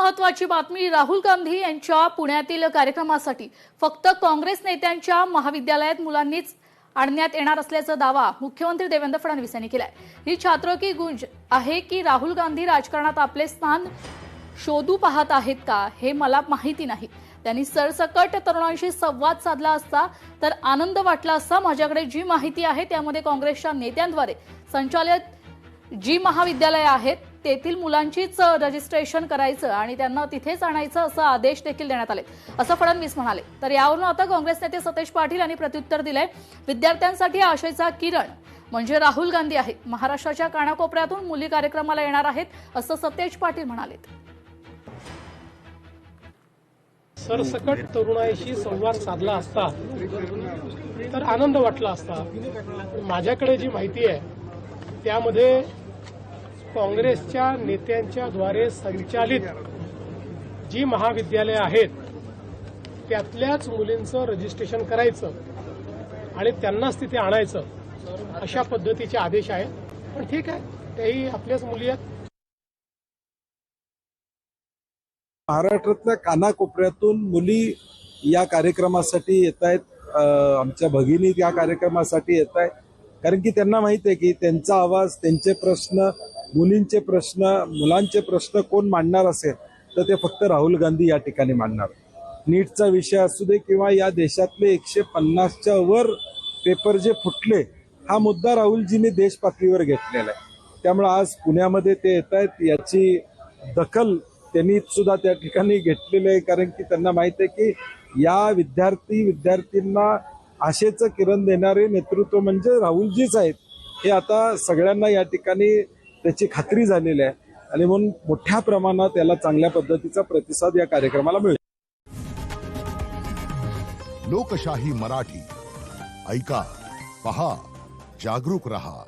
महत्त्वाची बातमी। राहुल गांधी यांच्या पुण्यातील कार्यक्रमासाठी फक्त काँग्रेस नेत्यांच्या महाविद्यालयात मुलांनीच आणण्यात येणार असल्याचा दावा मुख्यमंत्री देवेंद्र फडणवीस यांनी केलाय। ही छात्रों की गुंज आहे की राहुल गांधी राजकारणात आपले स्थान शोधू पाहत आहेत का हे मला माहिती नाही। त्यांनी सरसकट तरुणांशी संवाद साधला असता तर आनंद वाटला असता। माझ्याकडे जी माहिती आहे त्यामध्ये काँग्रेसच्या नेत्यांद्वारे संचालित जी महाविद्यालय आहेत तेथील मुलांचीच रजिस्ट्रेशन करायचं आणि त्यांना तिथेच आणायचं असं आदेश देखील देण्यात आले असं फडणवीस म्हणाले। तर यावरून आता काँग्रेस नेते सतेज पाटील यांनी प्रत्युत्तर दिलंय। विद्यार्थ्यांसाठी आशेचा किरण म्हणजे राहुल गांधी आहे। महाराष्ट्राच्या कानाकोपऱ्यातून मुली कार्यक्रमाला येणार आहेत असं सतेज पाटील म्हणाले। सरसकट तरुणाईशी संवाद साधला असता तर आनंद वाटला असता। माझ्याकडे जी माहिती आहे त्यामध्ये काँग्रेसच्या नेत्यांच्या द्वारे संचालित जी महाविद्यालय आहेत त्यातल्याच मुलींचं रजिस्ट्रेशन करायचं आणि त्यांनाच तिथे आणायचं अशा पद्धतीचे आदेश आहेत। पण ठीक आहे, तेही आपल्याच मुली आहेत। महाराष्ट्रातल्या कानाकोपऱ्यातून मुली या कार्यक्रमासाठी येत आहेत। आमच्या भगिनी या कार्यक्रमासाठी येत आहेत कारण की त्यांना माहिती आहे की त्यांचा आवाज, त्यांचे प्रश्न, मुलींचे प्रश्न, मुलांचे प्रश्न कोण मांडणार असेल तर ते फक्त राहुल गांधी या ठिकाणी मांडणार। नीटचा विषय असू दे किंवा या देशातले 150च्या वर पेपर जे फुटले, हा मुद्दा राहुलजींनी देश पातळीवर घेतलेला आहे। त्यामुळे आज पुण्यामध्ये ते येत आहेत, याची दखल त्यांनी सुद्धा त्या ठिकाणी घेतलेलं आहे कारण की त्यांना माहिती आहे की या विद्यार्थींना आशेचं किरण देणारे नेतृत्व म्हणजे राहुलजीच आहेत। हे आता सगळ्यांना या ठिकाणी त्याची खात्री झालेली आहे आणि म्हणून मोठ्या प्रमाणात याला चांगल्या पद्धतीचा प्रतिसाद या कार्यक्रमाला मिळेल। लोकशाही मराठी ऐका, पहा, जागरूक रहा।